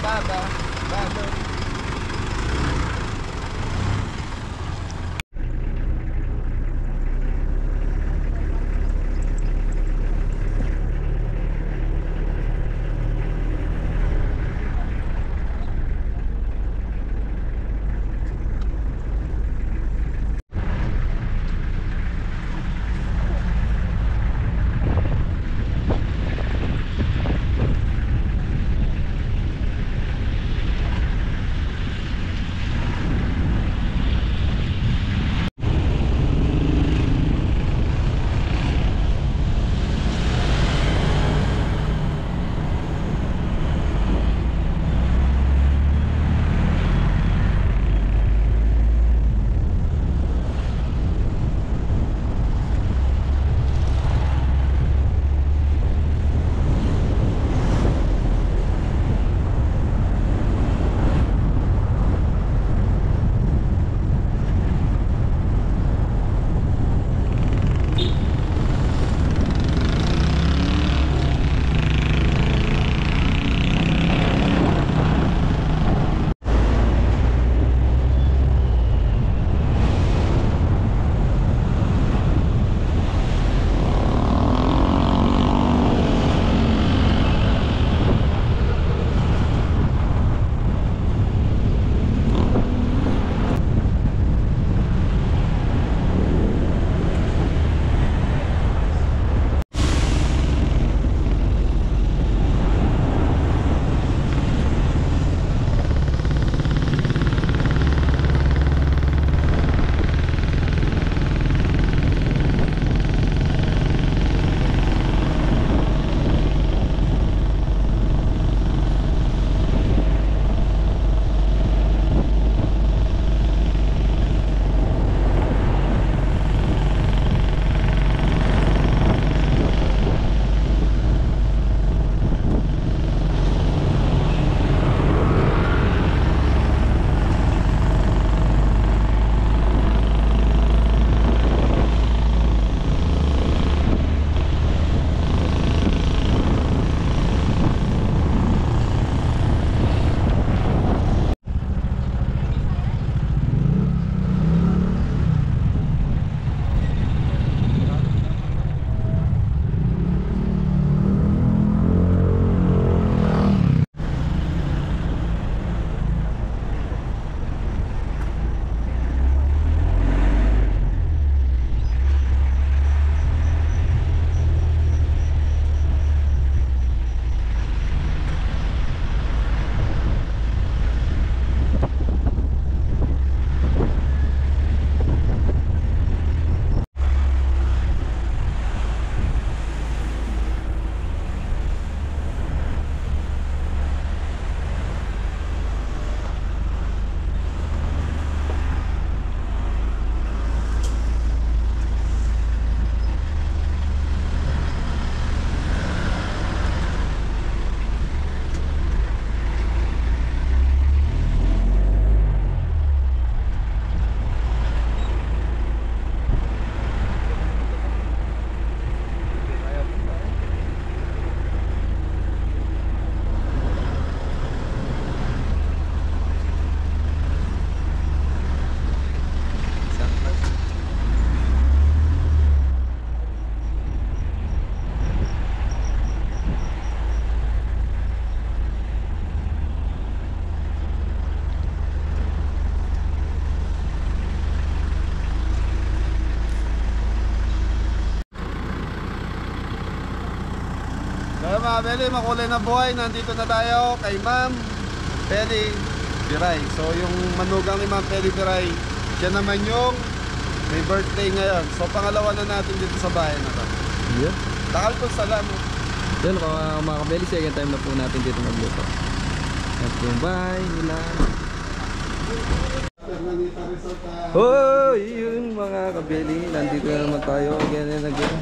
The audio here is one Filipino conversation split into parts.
Baba. mga Beli, makulay na buhay. Nandito na tayo kay Ma'am Peli Piray. So yung manugang ni Ma'am Peli Piray, siya naman yung may birthday ngayon. So pangalawa na natin dito sa bahay na to. Yeah. Takal po salamat. Yan mga kabeli, second time na po natin dito magluto. At yung bahay nila. Oh, yun mga kabeli, nandito na naman tayo again and again.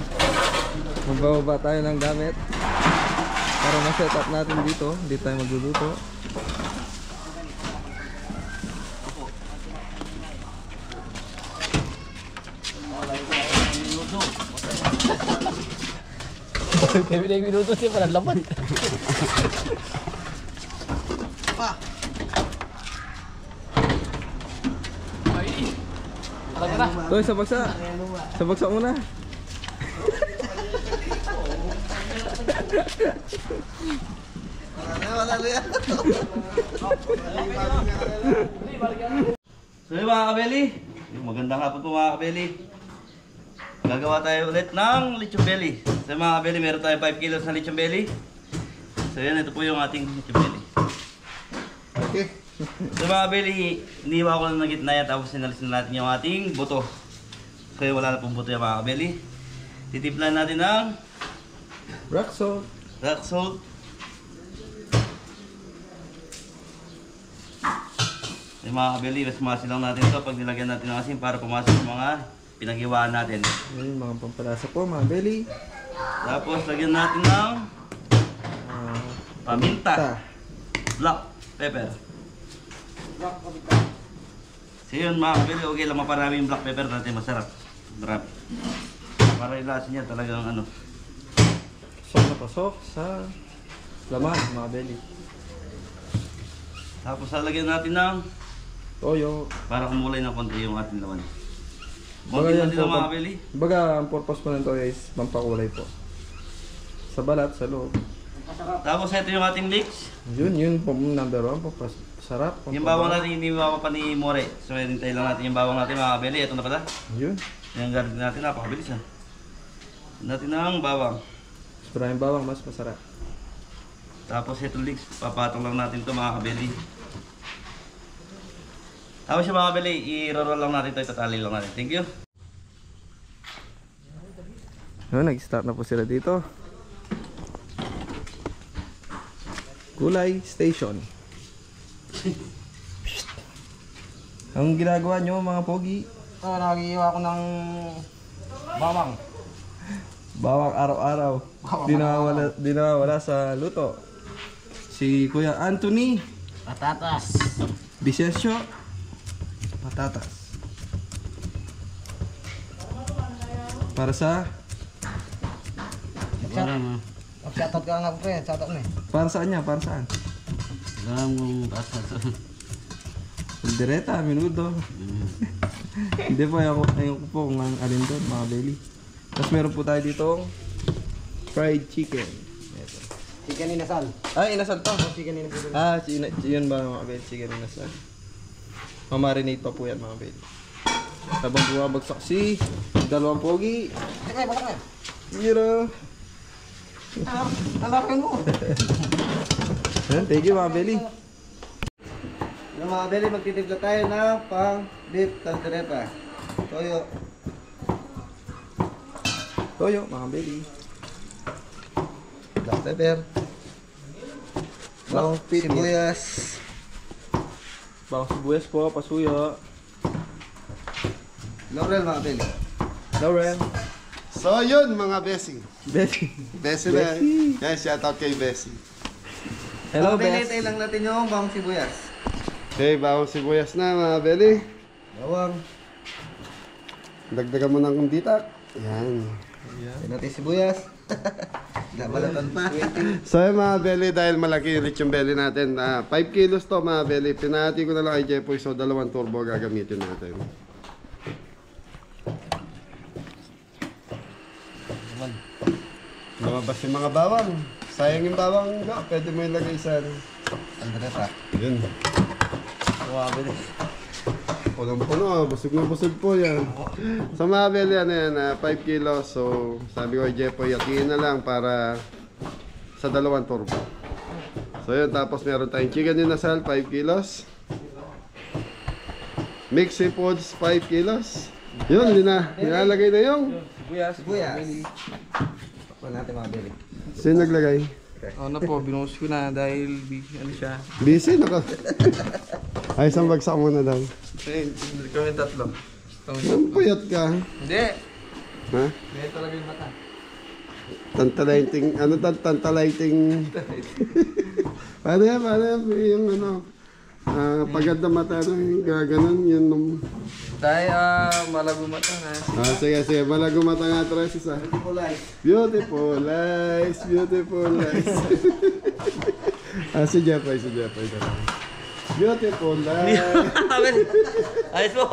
Magbababa tayo ng gamit para ma-set up natin dito. Dito tayo magluluto. Kaya minuto siya para laman. Pa! Toy, sa bagsa. Sa bagsa muna. So yun mga kabeli, magandang hapon po mga kabeli. Gagawa tayo ulit ng lechon belly. So mga kabeli, meron tayo 5 kilos na lechon belly. So yan, ito po yung ating lechon belly. Okay. So mga kabeli, iniwa ko na ng gitna yan, tapos sinalis na natin yung ating buto. So yun, wala na pong buto yung mga kabeli. Titiplan natin ng Rock salt. rock salt. So yung mga kabeli, mas masin lang natin ito pag nilagyan natin ng asin para pumasok yung mga pinag-iwaan natin. Ayun, mga pampalasa po, mga belly. Tapos lagyan natin ng paminta, black pepper. So yun mga kabili, okay lang maparami yung black pepper natin, masarap. Marami. Para yung lasa niya talagang ano. Pasok na pasok sa laman, mga belly. Tapos lalagyan natin ng Toyo. para kumulay ng konti yung ating laman. Baga Konti yan natin po, ng mga kabili. baga ang purpose po nito is pampakulay po. Sa balat, sa loob. Tapos ito yung ating leeks. Yun po number 1 po. Sarap. Yung bawang natin iniwawa pa ni More. So hintay lang natin yung bawang natin mga kabili. Ito na pala. Yun. Yung garlic natin, napakabilis ha. Natin ng bawang. Maraming bawang, mas masarap. Tapos ito leeks, papatong lang natin ito mga kabili. Tapos yung mga kabili, i-roll lang natin ito, itatali lang natin. Thank you. Yun, nag-start na po sila dito. Gulay Station. Ang ginagawa nyo mga pogi? Nagiiwa ako ng bawang. Bawang araw-araw. Di nawawala sa luto. Si Kuya Anthony Patatas. Bisesyo. Patatas. Para sa? Shoutout ka nga pre, shoutout na eh. Para saan niya? Para saan? Alam kong patatas. Direta, minuto. Hindi po, ayoko po kung alin doon, mga belly. Tapos meron po tayo ditong fried chicken. Ito. Chicken inasal. Ay, inasal to. Chicken inasal. Yun ba mga belly? Chicken inasal. Mamarinate pa po yan mga belly. Habang bumabagsak si dalawang pogi. Teka, bakit na? Zero. Alakin mo. Thank you mga belly. Yung mga belly, magtitimpla tayo ng pang beef caldereta. Toyo. Toyo mga belly. Black pepper. Bawang sibuyas. Bawang sibuyas po, pasuyo. Laurel mga belly. Lauren. So yun mga Bessie. Bessie. Bessie na. Yan, shoutout kay Bessie. Hello, Belly, Bess. tayo lang natin yung bawang sibuyas. Okay, bawang sibuyas na mga belly. Bawang. Dagdagan mo ng kumditak. Yan. Yan natin sibuyas. Nabalatan pa. So yun mga belly, dahil malaki yung lechon belly natin. 5 kilos to mga belly. Pinahati ko na lang kay Jepoy. So 2 turbo gagamitin natin. Lumabas yung mga bawang. Sayang yung bawang. Pwede mo ilagay sa Andreta. Yun. Mabili. Punong-puno, busog na busog po yan. Sa mga belly, ano yan, 5 kilos. So, sabi ko kay Jepoy, yatiin na lang para sa 2 turbo. So yun, tapos meron tayong chicken inasal, 5 kilos. Mixed seafoods, 5 kilos. Yun, nilalagay na yung. Sibuyas. Sibuyas. Pakpan natin mga belly. Sino naglagay? Ano po, binuhos ko na dahil ano siya. Busy, naka. Ay, isang bagsak muna daw. Ayun, kami tatlo. Ang puyat ka. Hindi. Ha? Hindi talaga yung mata. Tantalighting, ano tantalighting? Paano yan, yung ano, pagad na mata, ano, gaganon, yun nung... Dahil malago mata na. Sige, malago mata nga tres isa. Beautiful eyes. Beautiful eyes. Si Jeffrey na lang. Beautiful life. Ayos mo.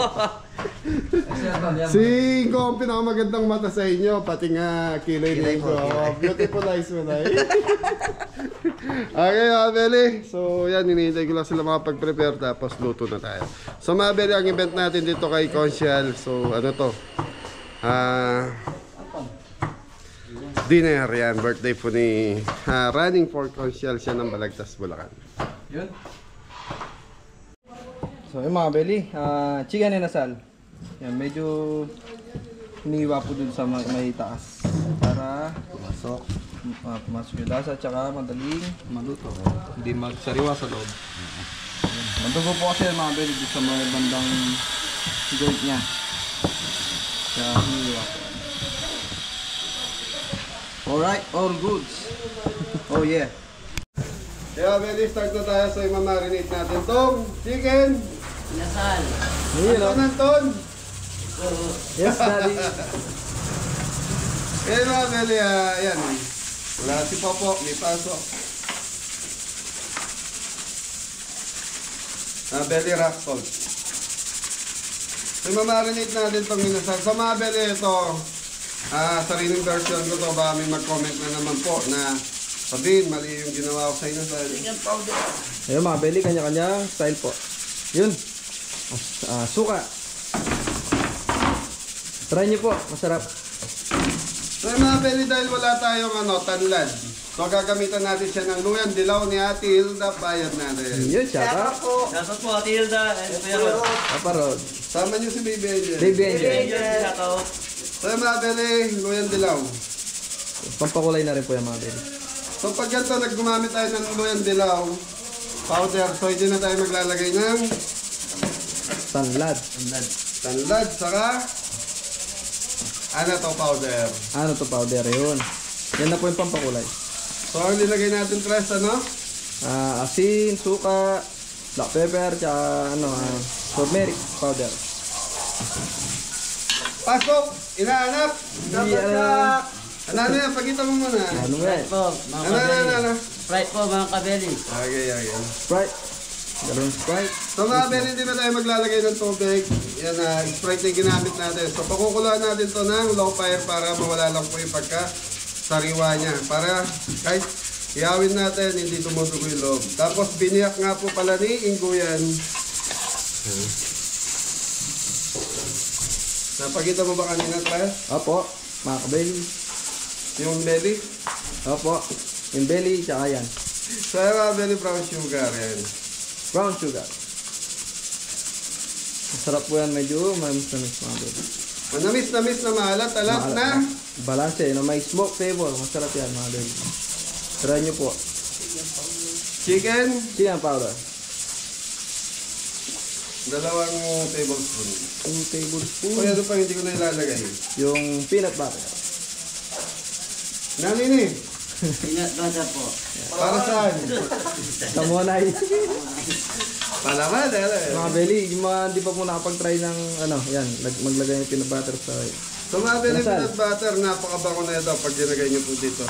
Si Ingo ang pinakamagandang mata sa inyo, pati nga kilay ni Ingo. Beautiful eyes mo na. Okay, mga Beli. So, yan, hinihintay ko lang sila makapag-prepare tapos luto na tayo. So, mga Beli, ang event natin dito kay Consial. So, ano to? Dinner, yan. Birthday po ni Running for Consial siya ng Balagtas, Bulacan. Yun. So yung mga Beli, chicken inasal. Yan, medyo hiniwa po dun sa may taas para pumasok yung lasa at saka madaling maluto. Hindi magsariwa sa loob. Madugo po kasi mga Beli dun sa mga bandang joint niya. Kaya hiniwa po. Alright, all goods. Oh yeah. Kaya Beli, start na tayo. So i-marinate natin tong chicken. Inasal. Anton. Yes, Daddy. Kaya mga Beli, yan. Wala si Popo, may pasok. Beli rock salt. So i-marinate natin tong inasal. So mga Beli, ito sariling version ko to. Baka may mag-comment na naman po na sabihin, mali yung ginawa ko sa inasal. Ayun mga Beli, kanya-kanya style po. Yun. Suka. Try nyo po, masarap. So mga Beli, dahil wala tayong tanlad. So gagamitan natin siya ng luyan dilaw ni Ate Hilda, bayad natin. Yun, shout out. Shoutout po, Ate Hilda. Kaparod. Sama niyo si Baby Angel. Baby Angel. Shoutout. So mga Beli, luyan dilaw. Pampakulay na rin po yung mga Beli. So pag ganito, naggumamit tayo ng luyan dilaw powder. So hindi na tayo maglalagay ng Tanlad. tanlad, saka ano to powder. Ano to powder? Yun. Yan na po yung pampakulay. So ang nilagay natin tres, Asin, suka, black pepper, tsaka turmeric powder. Pasok! Inaanak! Yeah. Ano yan? Pagkita mo muna. Ano nga eh? Po, mga kabeli. Sprite po, mga kabeli. Okay. Sprite. Galon Sprite. So mga Beli, hindi na tayo maglalagay ng tubig. Yan Sprite na yung ginamit natin. So pakukuluan natin to ng low fire para mawala lang po yung pagka-sariwa niya. Para kahit ihawin natin, hindi tumutugo yung loob. Tapos biniyak nga po pala ni Ingo yan. Napakita mo ba kanina, Tres? Opo. Mga kabeli. Yung belly? Opo. Yung belly, tsaka yan. So yung mga Beli, brown sugar. Yan. Brown sugar. Masarap po yan, medyo manamis mga beli. Manamis na maalat-alat na. Balanse, may smoke flavor. Masarap yan mga beli. Try nyo po. Chicken, Chicken powder. 2 tablespoon. 2 tablespoon. O yan pa hindi ko na ilalagay. Yung peanut butter. Nanini, Peanut butter po. para saan? Kamonay. Palaman, Mga beli, yung mga hindi pa po nakapag-try ng yan, maglagay ng peanut butter sa So mga Beli, Nasal. peanut butter, napakabango na ito pag ginagay niyo po dito.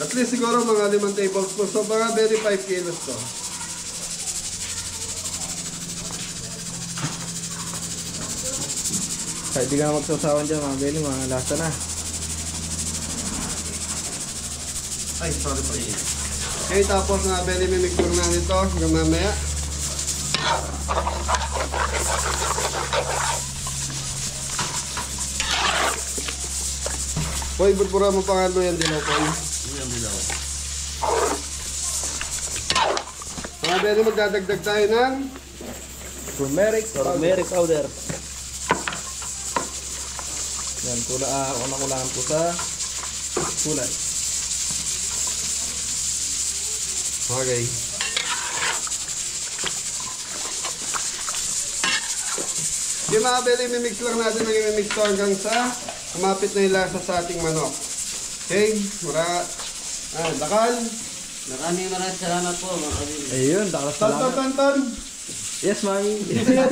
At least siguro mga 5 tablespoon. So mga Beli, 5 kilos to. kahit di ka na magsasawan dyan mga beli, mga lasa na. Ay, sorry. Okay, tapos mga Beli, may mixture na nito hanggang mamaya. Hoy, burpura mo pa nga yan dilaw ko. Yung dilaw. Mga Beli, magdadagdag tayo ng Turmeric powder. Yan, kulaan po sa kulay. okay. Yung mga Beli, mimix lang natin ang imimix to hanggang sa kumapit na yung lasa sa ating manok. Okay, dakal. Maraming salamat po, mga kabeli. Ayun, dakas salamat. Ton. Yes, mami. Yan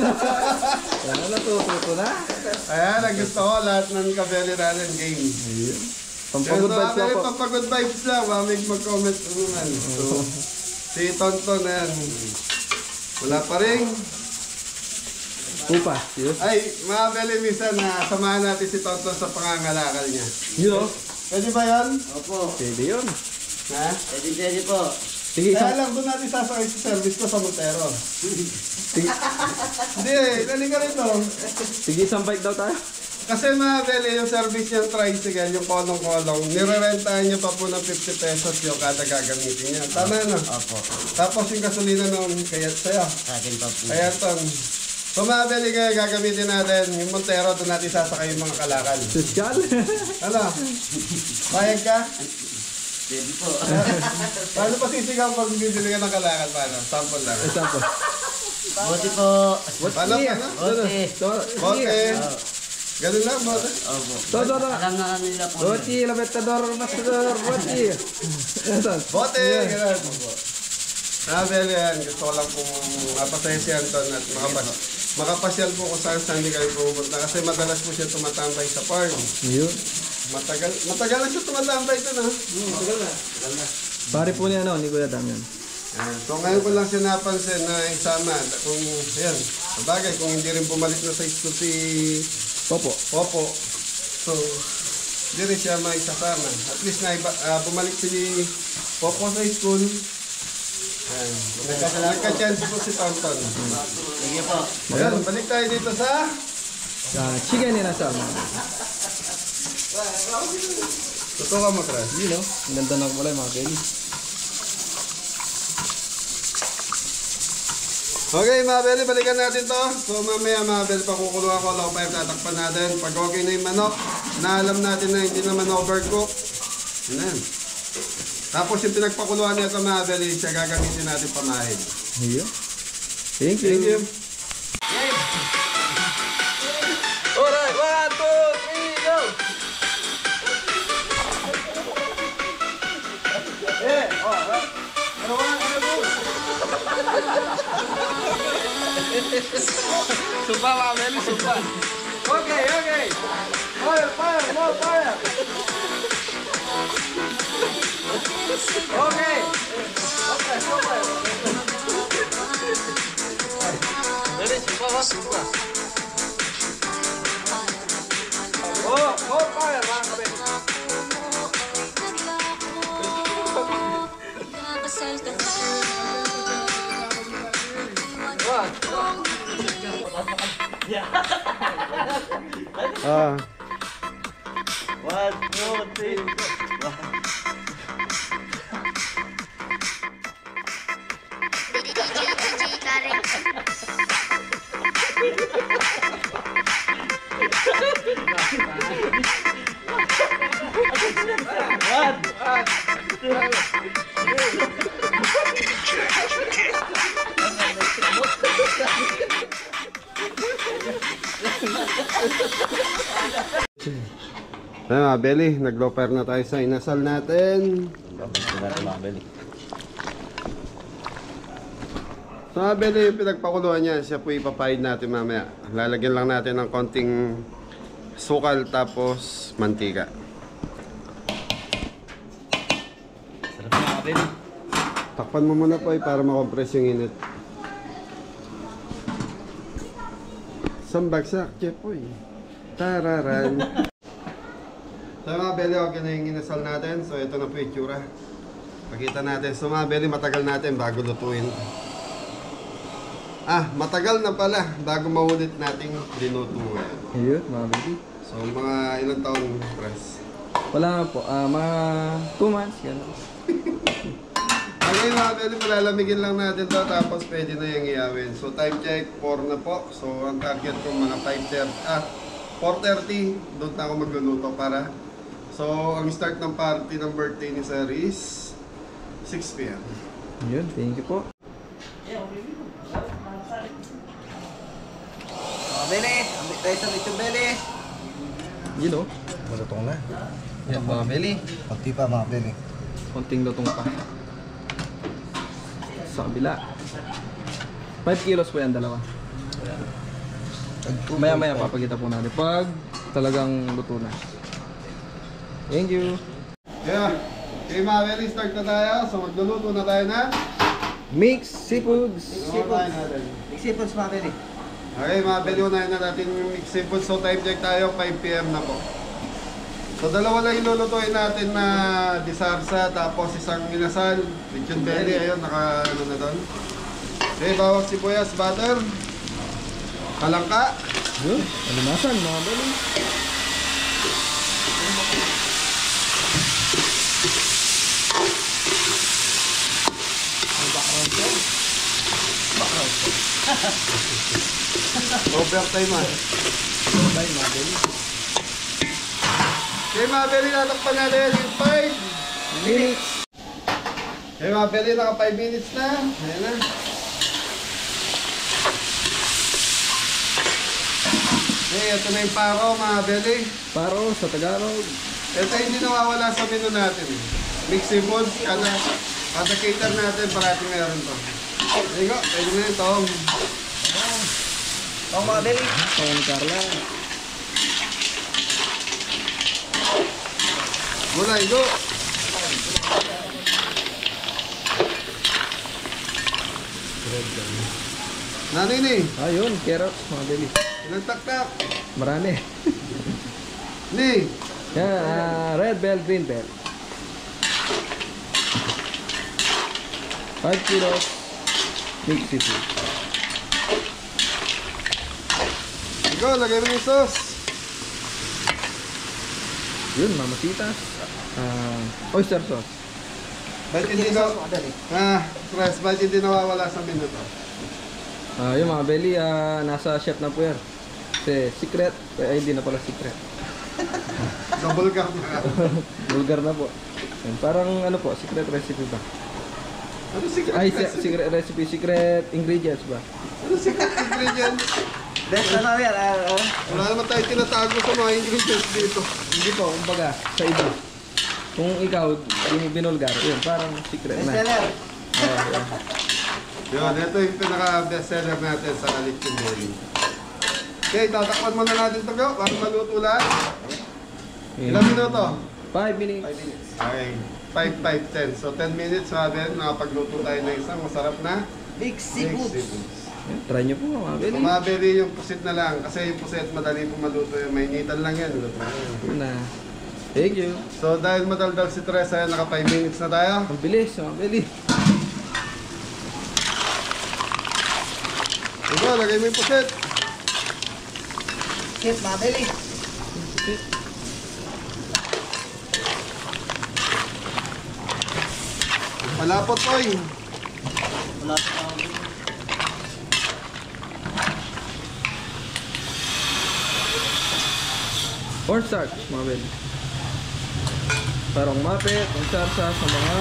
na, natututo na. Ayan, ang gusto ko lahat ng Kabeli natin game. Ayun. Pampagod vibes lang po. Pampagod vibes lang. Mamig mag-comment naman. So, si Tonton na yan. Wala pa rin. Upa. Yun. Ay, mga Beli, minsan na samahan natin si Tonton sa pangangalakal niya. Yun o. Pwede ba yan? Opo. Pwede yun. Ha? Pwede po. Sige, Kaya isang... lang, doon natin sasakay sa service ko sa Montero. Sige, Hindi, dali ka rito. sige, isang bike daw tayo. Kasi mga Beli, yung service niyang tricycle, yung kolong-kolong, nirerentahan niyo pa po ng 50 pesos yung kada gagamitin niya. Tama na. Opo. Tapos yung gasolina noon, kaya sa'yo. Akin pa po. Kaya ton. So mga Beli, kaya gagamitin natin yung Montero, doon natin sasakay yung mga kalakal. Sosyal. Ano? Bayag ka? Pwede po. Paano pa sisigaw pag bibili ka ng kalakal? Paano? Sample lang. Isang po. Buti po. Paano? Paano? Buti. Bote. Ganun lang, bote. Opo. Todo. Alam na nila po. Roti, labetador, masador, roti. Ito. Bote! Ganun. Beli yan. Gusto ko lang pong mapasaya si Anton at makapasyal po kung saan hindi kayo pumunta. Kasi madalas po siya tumatambay sa farm. Yun. Matagal na siya tumatambay ito na. Matagal na. Pare po niya ni Kuya Damian. So ngayon ko lang siya napansin na isama. Kung, ayan, sabagay, kung hindi rin bumalik na sa school si Popo. Popo. So, hindi rin siya may sasama. At least na bumalik si Popo sa school. Ayan. Nagka-chance po si Tonton. Sige po. Ayan, balik tayo dito sa... Chicken inasal. Totoo ka mo, Crash. Yun o. Ang ganda ng kulay mga Beli. Okay, mga Beli, balikan natin to. So, mamaya mga Beli, pakukulungan ko lang pa yung tatakpan natin. Pag okay na yung manok, na alam natin na hindi naman overcook. Yun na yan. Tapos yung pinagpakuluan niya ito, mga Beli, siya gagamitin natin pamahin. Yun. Thank you. Thank you. Alright, 1, 2, 3, go! Sumpah mga Beli, sumpah. Okay, okay. Fire, more fire. Okay. Beli, sumpah mas, sumpah. Oh, more fire, mga Beli. Ah. 1, 2, 3. Ayan mga Beli, nag-low-fire na tayo sa inasal natin. So mga Beli, yung pinagpakuluan niya, siya po ipapahid natin mamaya. Lalagyan lang natin ng konting sukal tapos mantika. Sarap na mga Beli. Takpan mo muna po para makompress yung init. Sambagsak, Chepoy. Tararan. So mga Beli, okay na yung inasal natin. So ito na po yung itsura. Pakita natin. So mga Beli, matagal natin bago lutuin. Matagal na pala bago maulit nating linutuin. Ayun, mga Beli. So mga ilang taon, press? Wala na po. Mga 2 months. Gano'n. Okay mga Beli, palalamigin lang natin to tapos pwede na yung iawin. So time check, 4 na po. So ang target ko mga 4:30, doon na ako magluluto para. So ang start ng party ng birthday ni Sir is 6 PM. Ayun, thank you po. Mga Beli, ambil tayo sa Lechong Beli. Yun o. Malutong na. Yan mga Beli. Pagti pa mga Beli. Konting lutong pa. Sa kabila. 5 kilos po yan, dalawa. Maya-maya papakita po natin pag talagang luto na. Thank you. Yeah. Okay mga belly, start na tayo. So magluluto na tayo na. Mix seafoods. Unahin natin. Examples mga belly. Okay mga belly, unahin na natin yung mix seafood. So time check tayo, 5 PM na po. So dalawa lang ilulutuin natin na disarsa, tapos isang inasal, lechon belly, ayun, naka ano na doon. Okay, bawang sibuyas, butter, kalangka. Yun, alimasan mga belly. Overtime ah. Bye mga belly. Okay mga belly, natakpan natin yung 5 Minutes. Okay mga belly, naka 5 minutes na. Ayan na. Okay, ito na yung paro mga belly. Paro sa Tagalog. Ito hindi nawawala sa menu natin. Mix seafoods, kada cater natin, parating meron to. There you go, pwede na ito. Ang mga belly. Pao ni Carla. Gulay, go! Nanay ni, Ayun, carrots mga belly. ilang taktak? Marami. Ni, Yan, red bell, green bell. 5 kilos mix seafood. go, lagay mo yung sauce. Yun, mamasitas. Oyster sauce. Ba't hindi na, stress, ba't hindi nawawala sa menu to? Yung mga belly, nasa chef na po yan. Kasi secret, ay hindi na pala secret. Double gum na. Vulgar na po. Yan, parang ano po, secret recipe ba? Ano secret Ay, recipe? secret recipe, secret ingredients ba? Ano secret ingredients? Best na namin. Wala naman tayo tinatago sa mga ingredients dito. Hindi po, kumbaga, sa iba. Kung ikaw, hindi mo binulgar, yun, parang secret Best na. seller. Yun, ito yung pinaka-bestseller natin sa lechon belly. Okay, tatakpan muna natin ito, go, para maluto lahat. Ilang minuto? 5 minutes. Okay, 5, 5, 10. So 10 minutes, sabi, nakapagluto tayo ng isang masarap na Big mixed seafood. seafood. Yan, try nyo po mga belly. Kumabili yung pusit na lang, kasi yung pusit madali po maluto yung may initan lang yan. Luto na yan. Yun na. Thank you. So dahil madaldal si Teresa, naka 5 minutes na tayo. Ang bilis mga belly. Ito, lagay mo yung pusit. Hit mga belly. Malapot ko eh. Wala. Cornstarch mga belly. Parang mapit, ang sarsa sa mga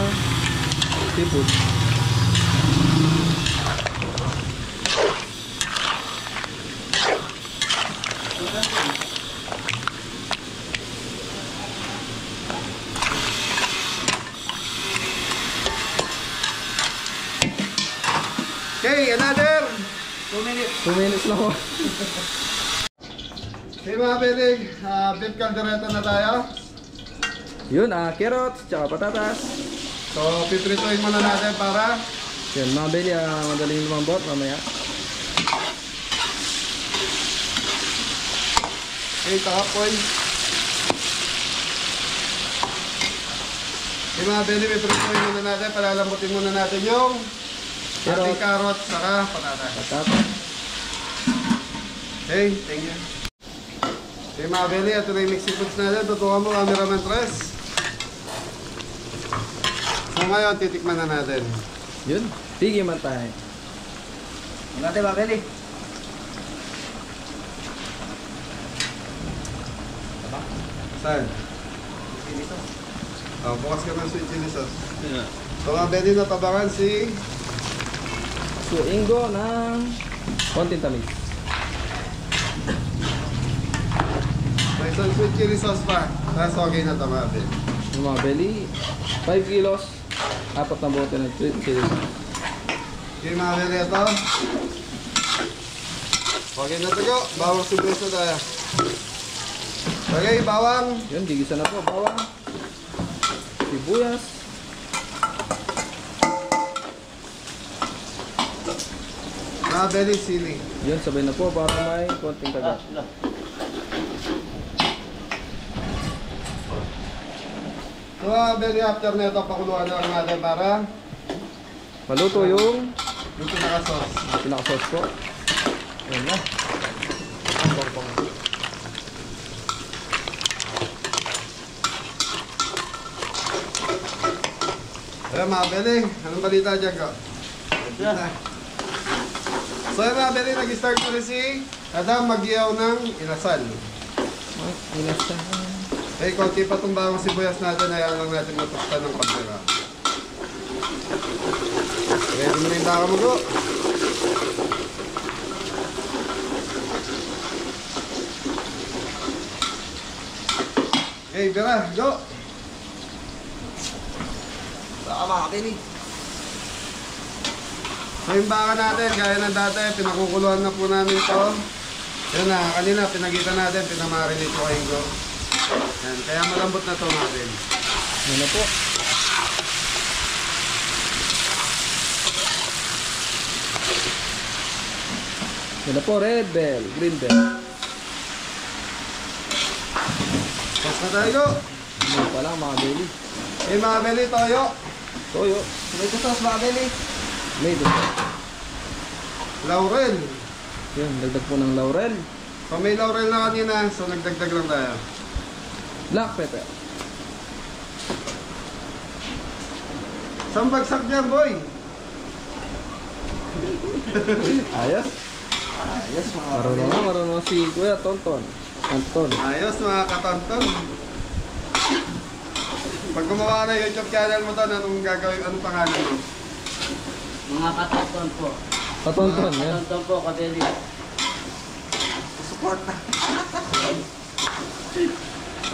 seafood. Okay, another 2 minutes. 2 minutes lang po. Okay mga pilig, beef caldereta na tayo. Yun, carrots, tsaka patatas. So, piprituin muna natin para Yan, mga belly, madaling lumambot mamaya. okay, takapoy. Okay mga belly, piprituin muna natin, palalambutin muna natin yung ating carrot saka patatas. Patatas. Okay, thank you. Okay mga belly, ito na yung mixed foods natin. Tutukan mo, cameraman Tres. So ngayon, titikman na natin. Yun, tigil man tayo. Natin mga belly. Saan? Bukas ka ng sweet chili sauce. So mga belly, natabangan si Suinggo ng konting tamis. may isang sweet chili sauce pa. Tapos okay na ito mga belly. Yung mga belly, 5 kilos, 4 na bote ng sweet chili. Okay mga belly, ito. Okay na ito go. Bawang sibuyas na tayo. Okay, bawang. Yun, digisa na po, bawang. sibuyas. Mga belly, sili. Yan, sabay na po para may konting kagat. So mga belly, after na ito, pakuluan na lang natin para Maluto yung yung pinaka-sauce. pinaka-sauce po. Yan na. Ayan mga belly, anong balita dyan ko? So yun mga belly, nag-start na rin si Adam mag-iyaw ng inasal. Eh, konti pa itong bawang sibuyas natin, ayaw lang natin matuktan ng pagdara. Ready mo na yung baka mo, go! Okay, Bira, go! Baka makakini. So yung baka natin, gaya ng dati, pinakukuluan na po namin ito. Yan na, kanina pinagitan natin, pinamarinate ko kayo, go. Yan, kaya malambot na ito natin. Yan na po. Yan na po, red bell, green bell. Tapos na tayo, go! Ano pa lang mga belly. Eh mga belly, toyo. Toyo. May sauce mga belly. Made it. Laurel. Yan, dagdag po ng laurel. So may laurel na kanina, so nagdagdag lang tayo. Black pepper. Saan bagsak dyan, boy? Ayos. Yes mga Marunong si Kuya Tonton. Anton. Ayos mga katonton. Pag gumawa na YouTube channel mo to, anong gagawin, anong pangalan mo? Mga katonton po. Patonton, yan. Katonton po, kabeli. support na.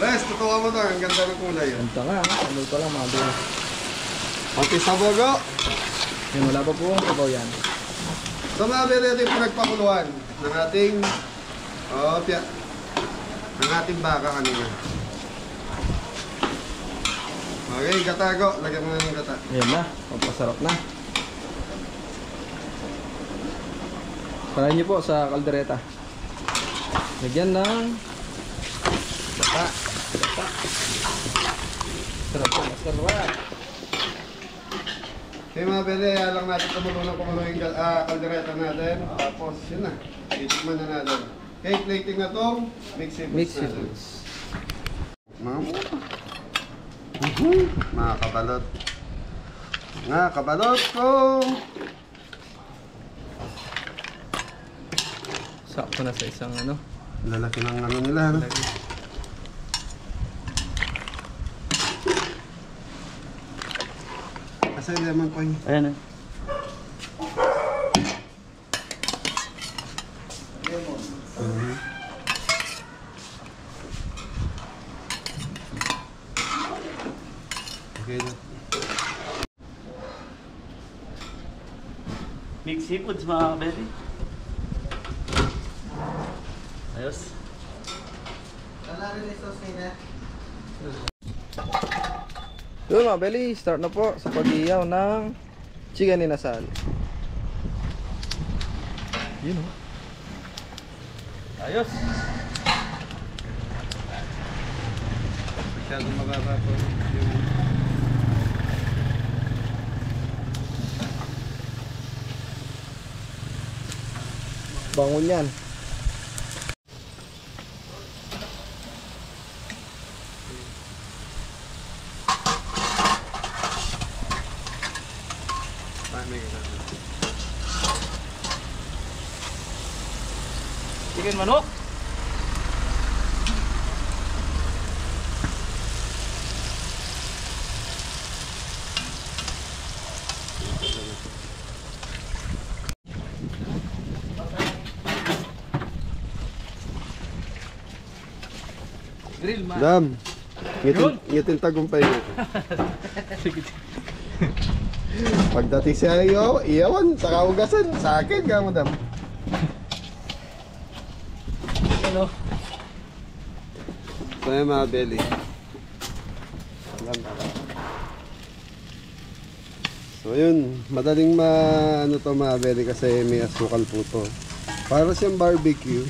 Res, tutuwa mo to, ang ganda ng kulay. Kanta nga, ano pa lang mga belly. Okay, sabogo. Yan, wala pa po ang sabaw yan. So mga belly, ito yung pinagpakuluan ng ating ng ating baka kanina. Okay, gatago. Lagyan mo na ng gata. Yan na, pampasarap na. Parahin niyo po sa kaldereta. Lagyan ng gata. Sarap po, masarap. Okay mga belly, lang natin kumulo yung kaldereta natin. Tapos yun na, itikman na natin. Okay, plating na itong mixing Mix it. natin. Mga kabalot. Mga kabalot ko. Sakto na sa isang ano. Lalaki ng ano nila. No? Asa yung lemon po yun? Ayan eh. Okay na. Mixed seafoods mga kabeli. Ayos. Wala rin yung sauce nila. Yun mga belly, start na po sa pag-iyaw ng chicken inasal. Yun o. Ayos. Masyadong mababa po yung... Bangon yan. May ganun. Chicken manok. Grill man. Dam, ngitin tagumpay mo. Pagdating siya iyawan, saka ugasan, sa akin ka mo dam. Ano? So yung mga belly. Alam. So yun, madaling ano to mga belly kasi may asukal po to. Para siyang barbecue.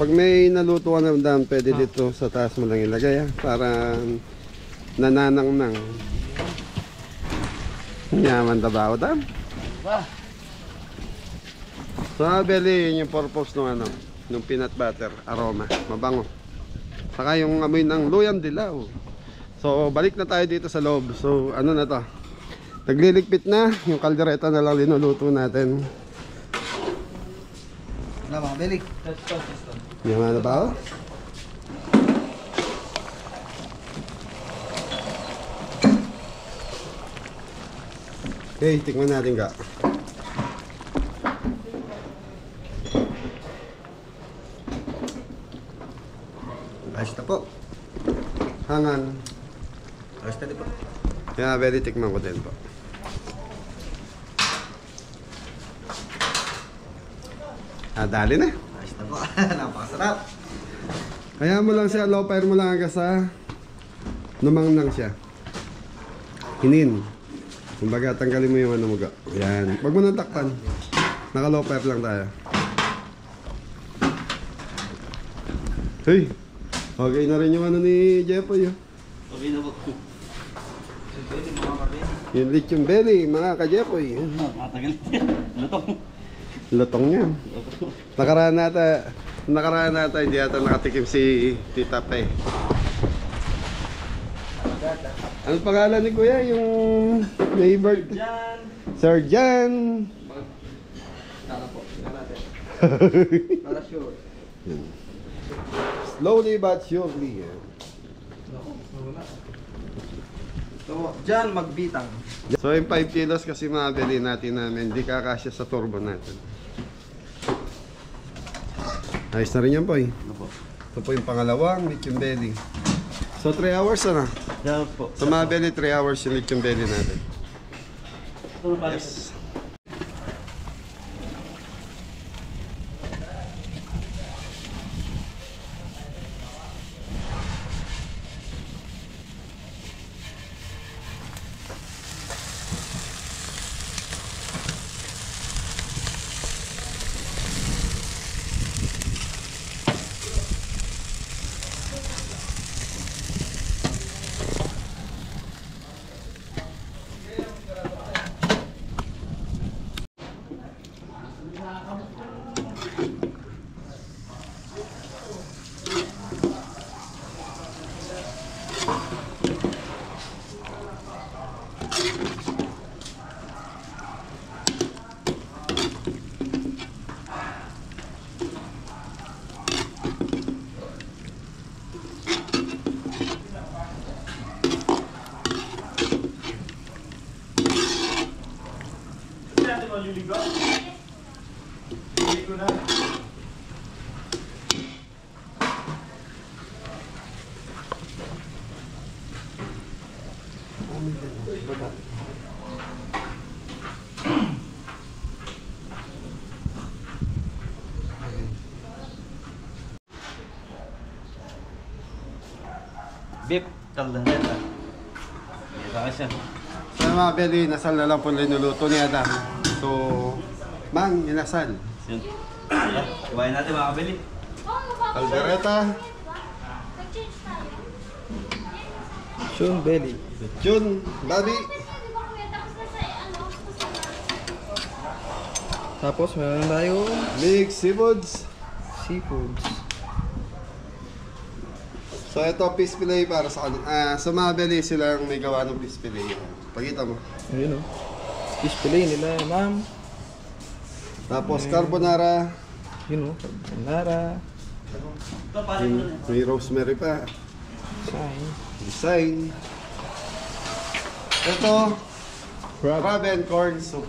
Pag may naluto ka ng dam, pwede dito sa taas mo lang ilagay para nananang-nang. Yaman dabaw dam. So belly, yun yung purpose ng peanut butter, aroma, mabango. Saka yung amoy ng luyang dilaw. So balik na tayo dito sa loob. So ano na to? Nagliligpit na, yung kaldereta na lang linuluto natin. Ano mga belly? Yaman dabaw. Okay, tikman natin ka. Ayos na po. Hangan. Ayos na din po. Kaya very tikman ko din po. Dali na. Ayos na po. Napakasarap. Kaya mo lang siya, low fire mo lang hanggang sa numangnang siya. Hinin. Kumbaga, tanggalin mo yung ano mo ga. Yan. Huwag mo nang takpan. Naka low fire lang tayo. Hey! Okay na rin yung ano ni Jeffoy. Okay na po. Yung lechon belly, mga ka-Jeffoy. Matagal yan. Lutong. Lutong yan. Nakaraan nata, hindi ata nakatikim si Tita Pe. Anong pangalan ni Kuya? Yung neighbor? Sir Jan. Tara po. Tingnan natin. Para sure. Slowly but surely. So, dyan magbitang. So yung 5 kilos kasi mabili natin namin, hindi kakasya sa turbo natin. Ayos na rin yan po eh. Ito po yung pangalawang lechon belly. So 3 hours na. Diyan po. So mabili 3 hours yung lechon belly natin. Yes. Beef caldereta. Ito siya. So mga belly, nasal na lang po linuluto ni Adam. So, mang, inasal. Yun. Kumain natin mga kabili. Caldereta, Lechon belly. lechon, babi. Tapos meron tayo Mixed seafoods. seafoods. So ito fish fillet para sa kanila. Sa mga belly silang may gawa ng fish fillet. Pakita mo. Ayun o. Fish fillet nila, ma'am. Tapos carbonara. Yun o. Carbonara. Ito parang May rosemary pa. Sign. Design. Ito, crab and corn soup.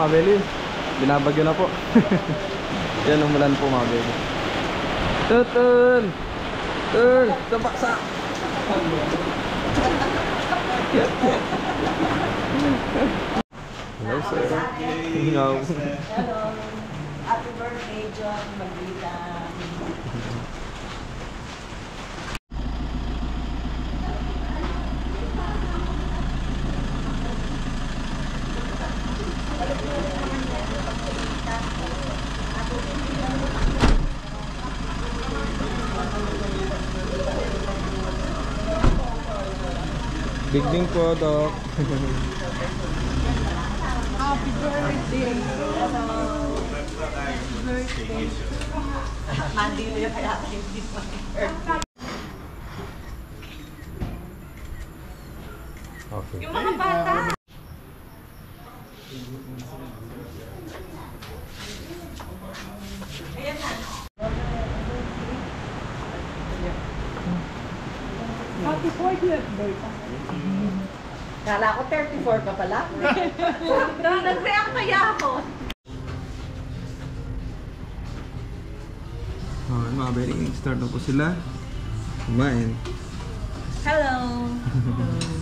mga beli, binabagyo na po. Yan, umulan po mga beli. Tutun! Tutun! Sabaksa! Hello sir. Hello. Hello. Happy birthday, John Maglita. Bigding po, Doc. Happy birthday. Birthday. Mandilo yung kaya hindi pa. Okay. Yung mga bata. Ayan na. Happy 40th birthday. Kala ko 34 ka pala. Nag-react kaya ako. Okay, mga beli, start na po sila. Kumain. Hello.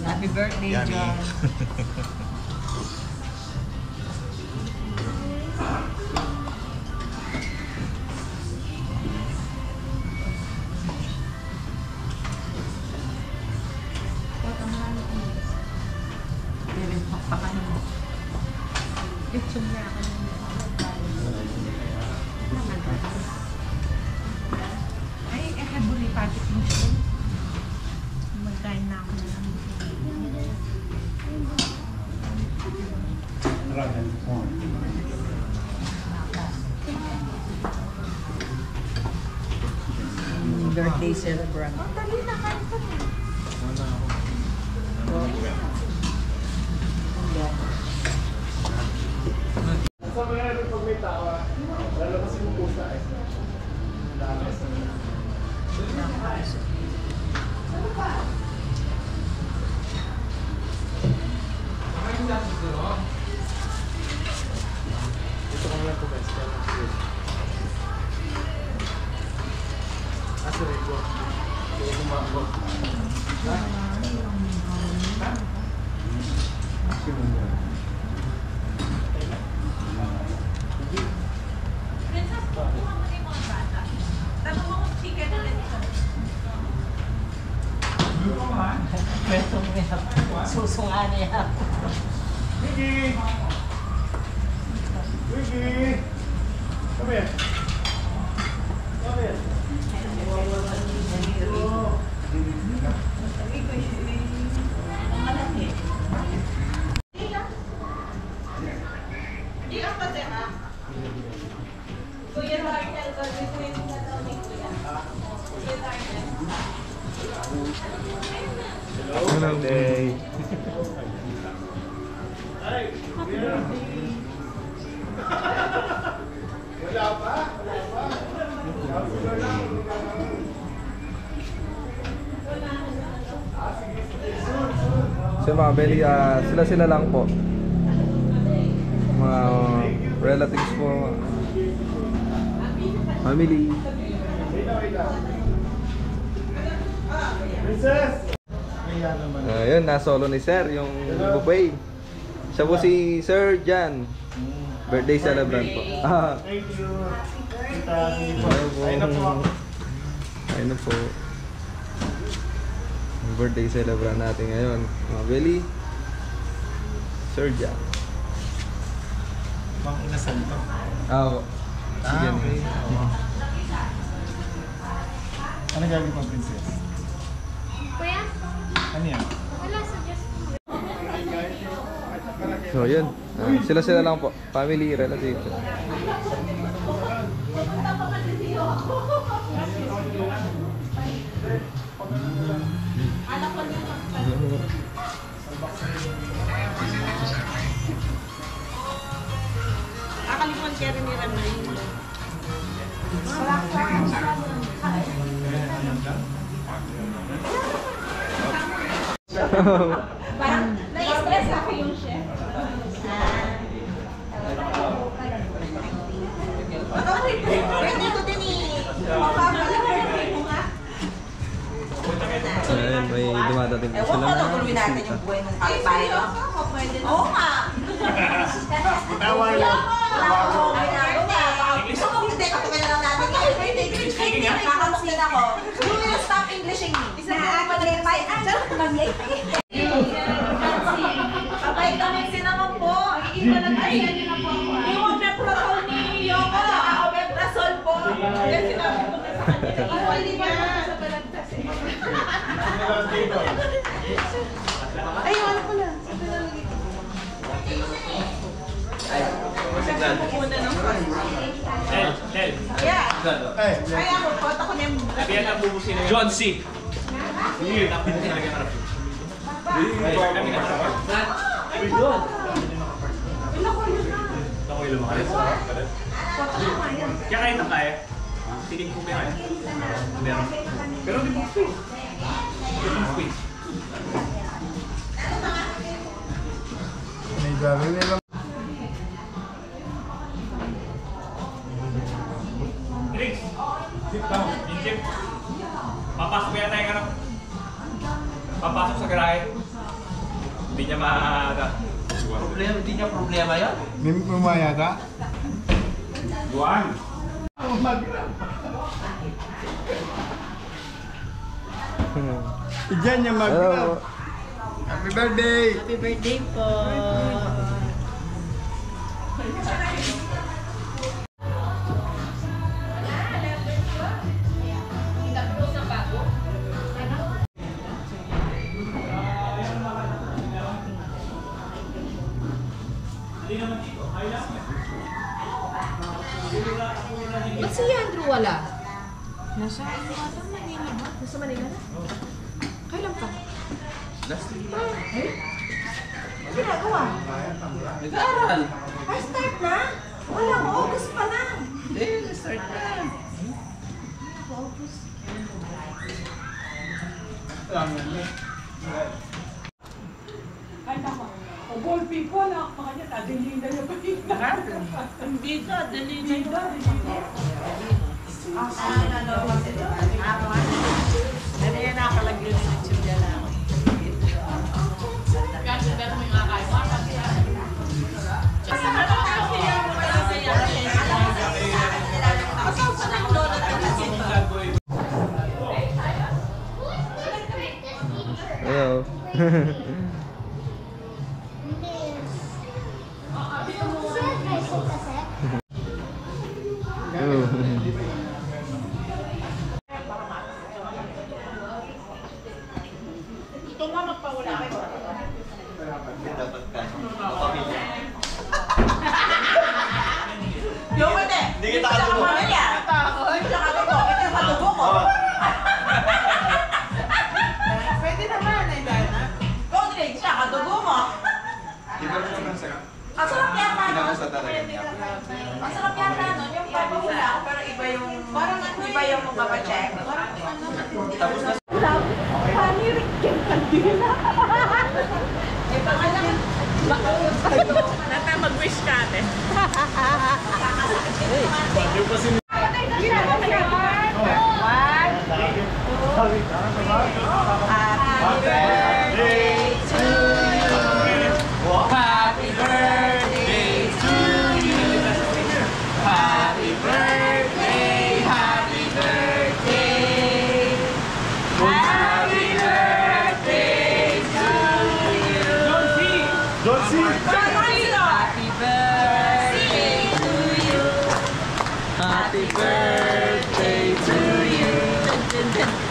Happy birthday, John. Ay, habuli packet mo siya. Magkain na ako na lang. Birthday celebrant. Susungan niya. Hello day. So mga beli, sila lang po. Mga relatives po. Family. Ayun, nasolo ni Sir yung buffet. Siya po si Sir Jan. Birthday celebrant po. Thank you. Ayun na po. Ayun na po. Yung birthday celebrant natin ngayon. Mga Beli. Sir Jan. Mang inasal to. Oo. Sige. Okay. Ano gagawin mo, princess? Kuya, Ano yan? wala sa Diyos mo. So yun. Sila lang po. Family, relatives. Akalimutan kaya rin ni Ramay. Parang na-stress ako yung chef. dadating po Ewan sila ko, na naguluhin natin bisita. yung buhay ng kapitbahay, no? Oo nga. Tawa lang. Gusto ko hindi, kapag lang natin. Nakakamok din ako. You will stop Englishing me. Isa na ako nag-repay. Papay kami naman po. Iiba lang ay. Yung omeprazole ni Yoko. Omeprazole po. Kasi sinabi ko na sa kanya. Iwal din ba sa balagtas eh. Ay, wala ko na. Yeah. Ay, ako, kota ko na yung... Yan ang bubusin na John C. Sige, tapos na talaga harap. Kami na harap. Ay, John. Ilan ko yun na. Ako yung lumakalit sa harap. Kaya kahit ang kaya, tingin ko kaya. Meron. Pero di mo space. Di mo space. May gawin nila. Tricks. Sit down. Injip. Papasok kaya tayo harap. Papasok sa garahe. Hindi niya Problema, hindi niya problema yan. May umaya ka? Juan. Diyan niya mag-grab. Hello. Happy birthday! Happy birthday po. Ba't si Andrew wala? Nasa Manila ba? Nasa Manila na? Kailan pa? Ano ginagawa? Nag-aaral. Ay, start na? Wala ko, August pa na. Start na. Ano yan nakalagyan ng chibya lang. Hello. Yung hindi. Hindi kita katubo. Hindi kita katubo. Ito yung katubo ko. Pwede naman, ay Diana. Rodrick, siya, katubo mo. Ang sarap yata nun. Ang sarap yata nun. Yung papahula ako, pero iba yung... Parang ano iba yung mapacheck. Parang ano. Tapos na... Panirik yung kandila. Eh, pangalan. Nata mag-wish ka, ate. Happy birthday to you.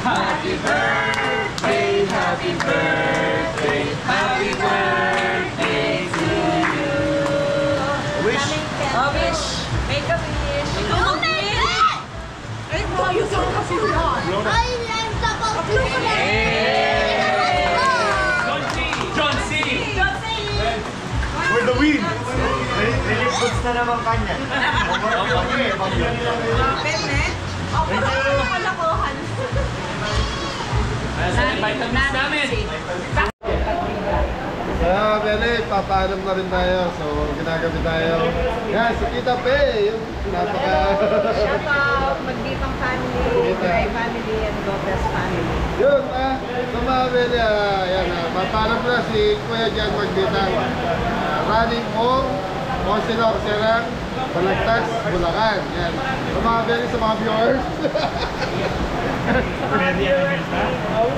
Happy birthday, happy birthday, happy birthday to you. Wish. Oh, wish. Make a wish. Oh, ay, mo, yung song kasi yun. Ay, I'm supposed to John C. For the win! Nilipos na naman kanya. Pwede? Okay, kalokohan. Nasa vitamins namin. Kaya, Bele, papaalam na rin tayo. So, ginagamit tayo. Yan, si Kita Pe. Yung napaka... Shout out, Magbitang family, Magbitang. Ray family, and Gomez family. Yun, sa mga Beli, yan, papalam na si Kuya Jan Magbitang. Running for Consular Serang, Balagtas, Bulacan. Yan. Sa mga Beli, sa mga viewers.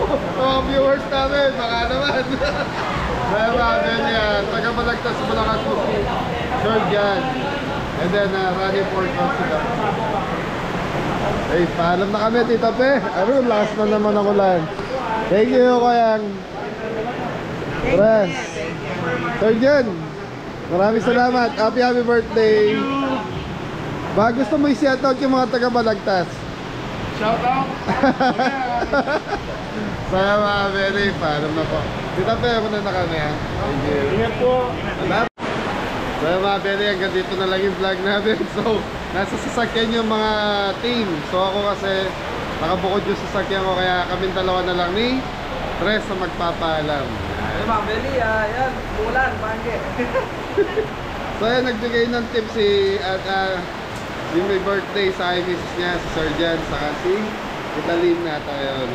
Sa mga viewers namin, baka naman. Kaya mga Beli, taga Balagtas, Bulacan po si Sir Jan. And then, running for Consular. Hey, paalam na kami, Tita Pe. Ano, last na naman ako lang. Thank you, Kuyang. Tres. Sir Jan, maraming salamat. Happy birthday. Ba, gusto mo i-shoutout yung mga taga-Balagtas? Shoutout! Saya mga Beli, paalam na po. Tita Pe, muna na kami ha. Thank you. Ingat po! Salamat. Saya mga Beli, hanggang dito na lang yung vlog natin. So, nasa sasakyan yung mga team. So ako kasi nakabukod yung sasakyan ko, kaya kaming dalawa na lang ni Tres na magpapaalam. Ano mga Beli, yan, bulan, pangge. So yan, nagbigay ng tip si yung may birthday sa misis niya, si Sir Jan, saka si Tita Lynn na tayo.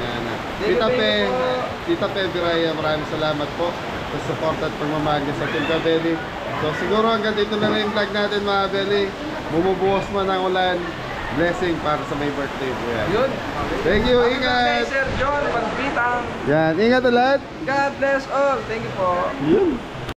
Tita Pe Biraya, maraming salamat po sa support at pagmamahal niya sa Team Kabeli. So siguro hanggang dito na lang yung vlog natin mga Beli. Bumubuhos man ang ulan, blessing para sa may birthday po yan. Yun. Thank you, Happy birthday, ingat! Sir John Magbitang. Yan, ingat ulit! God bless all. Thank you po. Yun.